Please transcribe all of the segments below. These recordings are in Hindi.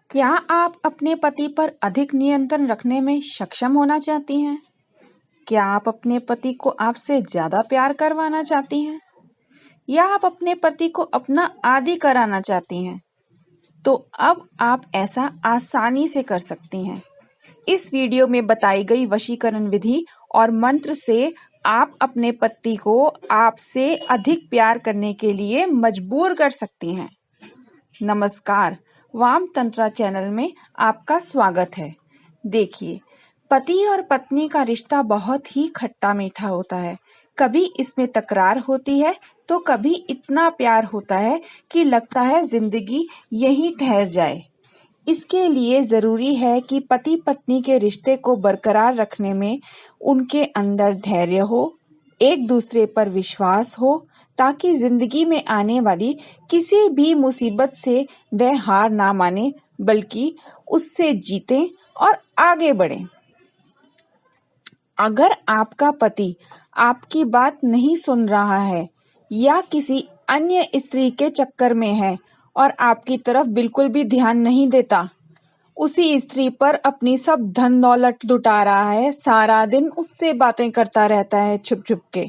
क्या आप अपने पति पर अधिक नियंत्रण रखने में सक्षम होना चाहती हैं? क्या आप अपने पति को आपसे ज़्यादा प्यार करवाना चाहती हैं? या आप अपने पति को अपना आदी कराना चाहती हैं? तो अब आप ऐसा आसानी से कर सकती हैं। इस वीडियो में बताई गई वशीकरण विधि और मंत्र से आप अपने पति को आपसे अधिक प्यार करने के लिए मजबूर कर सकती हैं। नमस्कार, वाम तंत्रा चैनल में आपका स्वागत है। देखिए, पति और पत्नी का रिश्ता बहुत ही खट्टा मीठा होता है। कभी इसमें तकरार होती है तो कभी इतना प्यार होता है कि लगता है जिंदगी यहीं ठहर जाए। इसके लिए जरूरी है कि पति पत्नी के रिश्ते को बरकरार रखने में उनके अंदर धैर्य हो, एक दूसरे पर विश्वास हो, ताकि जिंदगी में आने वाली किसी भी मुसीबत से वह हार ना माने बल्कि उससे जीतें और आगे बढ़ें। अगर आपका पति आपकी बात नहीं सुन रहा है या किसी अन्य स्त्री के चक्कर में है और आपकी तरफ बिल्कुल भी ध्यान नहीं देता, उसी स्त्री पर अपनी सब धन दौलत लुटा रहा है, सारा दिन उससे बातें करता रहता है छुप छुप के,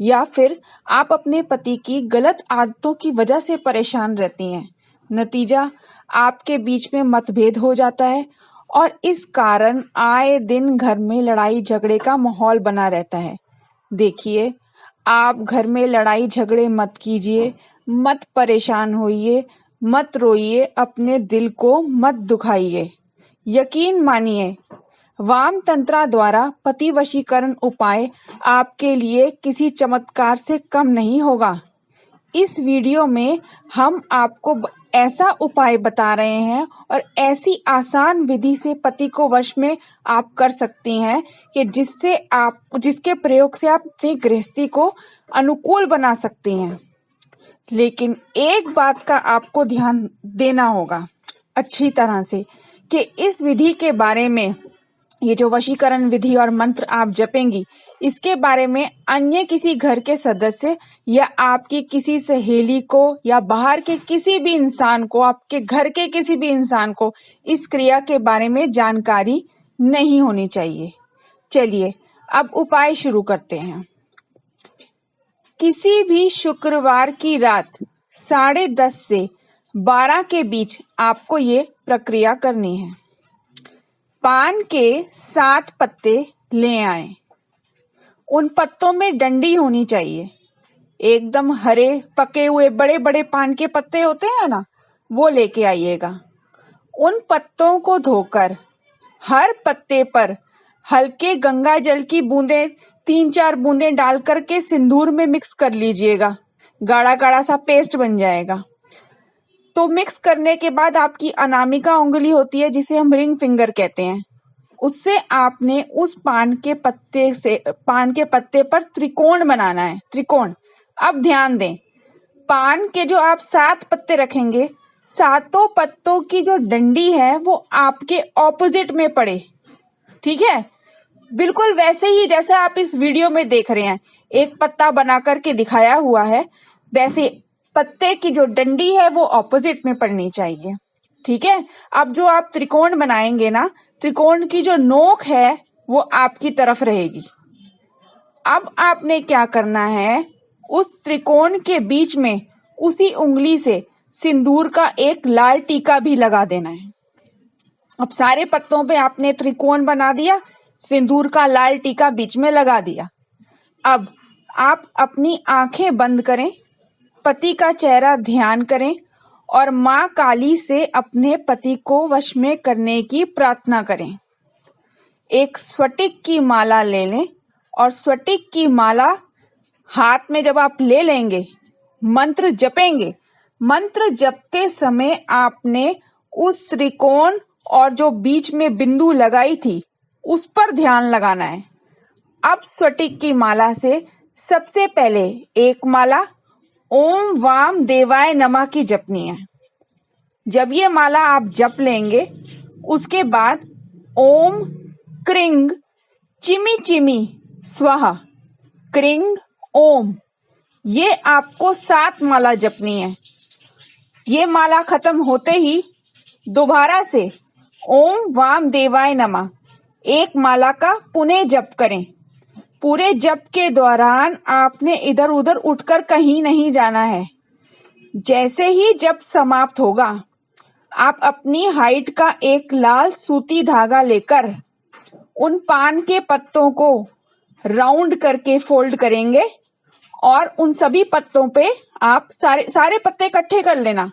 या फिर आप अपने पति की गलत आदतों की वजह से परेशान रहती हैं, नतीजा आपके बीच में मतभेद हो जाता है और इस कारण आए दिन घर में लड़ाई झगड़े का माहौल बना रहता है। देखिए, आप घर में लड़ाई झगड़े मत कीजिए, मत परेशान होइए, मत रोइए, अपने दिल को मत दुखाइए। यकीन मानिए, वाम तंत्रा द्वारा पति वशीकरण उपाय आपके लिए किसी चमत्कार से कम नहीं होगा। इस वीडियो में हम आपको ऐसा उपाय बता रहे हैं और ऐसी आसान विधि से पति को वश में आप कर सकती हैं कि जिसके प्रयोग से आप अपनी गृहस्थी को अनुकूल बना सकती हैं। लेकिन एक बात का आपको ध्यान देना होगा अच्छी तरह से कि इस विधि के बारे में, ये जो वशीकरण विधि और मंत्र आप जपेंगी, इसके बारे में अन्य किसी घर के सदस्य या आपकी किसी सहेली को या बाहर के किसी भी इंसान को, आपके घर के किसी भी इंसान को इस क्रिया के बारे में जानकारी नहीं होनी चाहिए। चलिए अब उपाय शुरू करते हैं। किसी भी शुक्रवार की रात 10:30 से 12 के बीच आपको ये प्रक्रिया करनी है। पान के 7 पत्ते ले आए। उन पत्तों में डंडी होनी चाहिए। एकदम हरे पके हुए बड़े बड़े पान के पत्ते होते हैं ना, वो लेके आइएगा। उन पत्तों को धोकर हर पत्ते पर हल्के गंगा जल की बूंदें 3-4 बूंदें डाल करके सिंदूर में मिक्स कर लीजिएगा। गाढ़ा गाढ़ा सा पेस्ट बन जाएगा। तो मिक्स करने के बाद आपकी अनामिका उंगली होती है, जिसे हम रिंग फिंगर कहते हैं, उससे आपने उस पान के पत्ते पर त्रिकोण बनाना है। त्रिकोण। अब ध्यान दें, पान के जो आप 7 पत्ते रखेंगे, 7 पत्तों की जो डंडी है वो आपके ऑपोजिट में पड़े। ठीक है, बिल्कुल वैसे ही जैसे आप इस वीडियो में देख रहे हैं, एक पत्ता बना करके दिखाया हुआ है, वैसे पत्ते की जो डंडी है वो ऑपोजिट में पड़नी चाहिए। ठीक है, अब जो आप त्रिकोण बनाएंगे ना, त्रिकोण की जो नोक है वो आपकी तरफ रहेगी। अब आपने क्या करना है, उस त्रिकोण के बीच में उसी उंगली से सिंदूर का एक लाल टीका भी लगा देना है। अब सारे पत्तों पे आपने त्रिकोण बना दिया, सिंदूर का लाल टीका बीच में लगा दिया। अब आप अपनी आंखें बंद करें, पति का चेहरा ध्यान करें और माँ काली से अपने पति को वश में करने की प्रार्थना करें। एक स्फटिक की माला ले लें और स्फटिक की माला हाथ में जब आप ले लेंगे, मंत्र जपेंगे। मंत्र जपते समय आपने उस त्रिकोण और जो बीच में बिंदु लगाई थी उस पर ध्यान लगाना है। अब स्फटिक की माला से सबसे पहले एक माला ओम वाम देवाय नमः की जपनी है। जब ये माला आप जप लेंगे, उसके बाद ओम क्रिंग चिमी चिमी स्वाहा, क्रिंग ओम, ये आपको 7 माला जपनी है। ये माला खत्म होते ही दोबारा से ओम वामदेवाय नमः एक माला का पुनः जप करें। पूरे जप के दौरान आपने इधर उधर उठकर कहीं नहीं जाना है। जैसे ही जप समाप्त होगा, आप अपनी हाइट का एक लाल सूती धागा लेकर उन पान के पत्तों को राउंड करके फोल्ड करेंगे और उन सभी पत्तों पे आप सारे पत्ते इकट्ठे कर लेना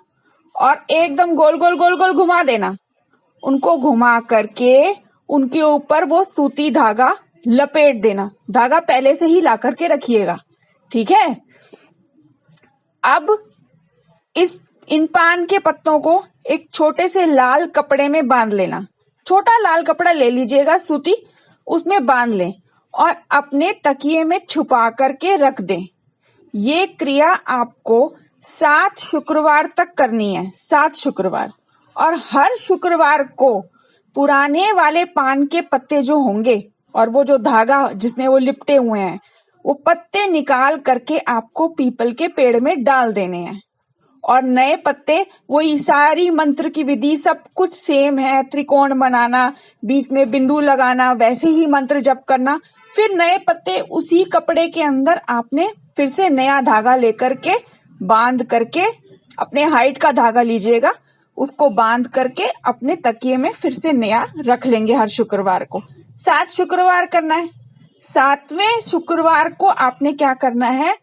और एकदम गोल गोल गोल गोल घुमा देना। उनको घुमा करके उनके ऊपर वो सूती धागा लपेट देना। धागा पहले से ही ला करके रखिएगा, ठीक है। अब इन पान के पत्तों को एक छोटे से लाल कपड़े में बांध लेना। छोटा लाल कपड़ा ले लीजिएगा सूती, उसमें बांध लें और अपने तकिए में छुपा करके रख दें। ये क्रिया आपको 7 शुक्रवार तक करनी है, 7 शुक्रवार। और हर शुक्रवार को पुराने वाले पान के पत्ते जो होंगे और वो जो धागा जिसमें वो लिपटे हुए हैं, वो पत्ते निकाल करके आपको पीपल के पेड़ में डाल देने हैं। और नए पत्ते, वही सारी मंत्र की विधि सब कुछ सेम है। त्रिकोण बनाना, बीच में बिंदु लगाना, वैसे ही मंत्र जप करना। फिर नए पत्ते उसी कपड़े के अंदर आपने फिर से नया धागा लेकर के बांध करके, अपने हाइट का धागा लीजिएगा, उसको बांध करके अपने तकिए में फिर से नया रख लेंगे। हर शुक्रवार को 7 शुक्रवार करना है। 7वें शुक्रवार को आपने क्या करना है,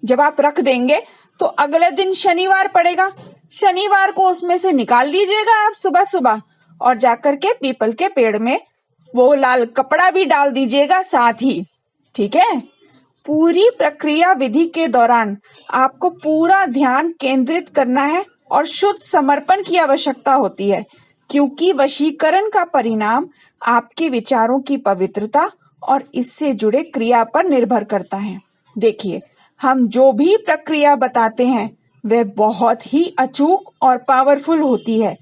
जब आप रख देंगे तो अगले दिन शनिवार पड़ेगा। शनिवार को उसमें से निकाल लीजिएगा आप सुबह सुबह और जाकर के पीपल के पेड़ में वो लाल कपड़ा भी डाल दीजिएगा साथ ही, ठीक है। पूरी प्रक्रिया विधि के दौरान आपको पूरा ध्यान केंद्रित करना है और शुद्ध समर्पण की आवश्यकता होती है, क्योंकि वशीकरण का परिणाम आपके विचारों की पवित्रता और इससे जुड़े क्रिया पर निर्भर करता है। देखिए, हम जो भी प्रक्रिया बताते हैं वह बहुत ही अचूक और पावरफुल होती है।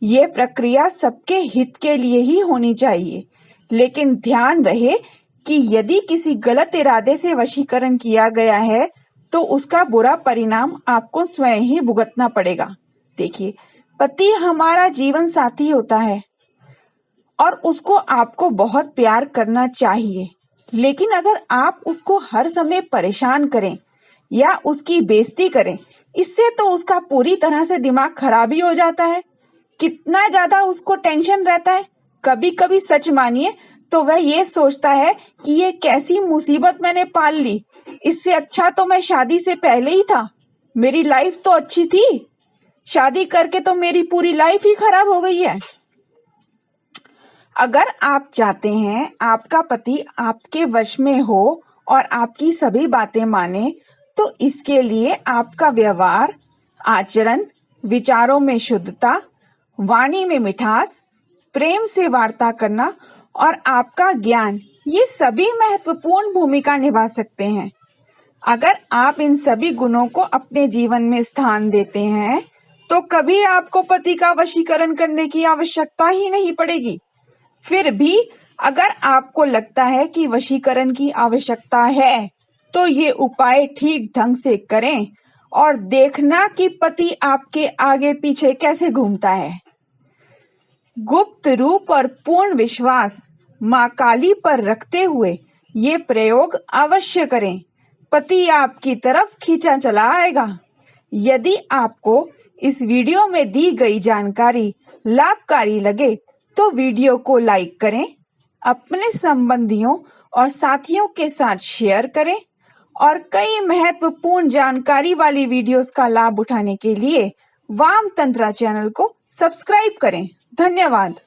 ये प्रक्रिया सबके हित के लिए ही होनी चाहिए, लेकिन ध्यान रहे कि यदि किसी गलत इरादे से वशीकरण किया गया है तो उसका बुरा परिणाम आपको स्वयं ही भुगतना पड़ेगा। देखिए, पति हमारा जीवन साथी होता है और उसको आपको बहुत प्यार करना चाहिए, लेकिन अगर आप उसको हर समय परेशान करें या उसकी बेइज्जती करें, इससे तो उसका पूरी तरह से दिमाग खराब ही हो जाता है। कितना ज्यादा उसको टेंशन रहता है। कभी कभी सच मानिए तो वह ये सोचता है कि ये कैसी मुसीबत मैंने पाल ली, इससे अच्छा तो मैं शादी से पहले ही था। मेरी लाइफ तो अच्छी थी, शादी करके तो मेरी पूरी लाइफ ही खराब हो गई है। अगर आप चाहते हैं आपका पति आपके वश में हो और आपकी सभी बातें माने, तो इसके लिए आपका व्यवहार, आचरण, विचारों में शुद्धता, वाणी में मिठास, प्रेम से वार्ता करना और आपका ज्ञान, ये सभी महत्वपूर्ण भूमिका निभा सकते हैं। अगर आप इन सभी गुणों को अपने जीवन में स्थान देते हैं तो कभी आपको पति का वशीकरण करने की आवश्यकता ही नहीं पड़ेगी। फिर भी अगर आपको लगता है कि वशीकरण की आवश्यकता है तो ये उपाय ठीक ढंग से करें और देखना कि पति आपके आगे पीछे कैसे घूमता है। गुप्त रूप और पूर्ण विश्वास मां काली पर रखते हुए ये प्रयोग अवश्य करें। पति आपकी तरफ खींचा चला आएगा। यदि आपको इस वीडियो में दी गई जानकारी लाभकारी लगे तो वीडियो को लाइक करें, अपने संबंधियों और साथियों के साथ शेयर करें और कई महत्वपूर्ण जानकारी वाली वीडियोस का लाभ उठाने के लिए वाम तंत्रा चैनल को सब्सक्राइब करें। धन्यवाद।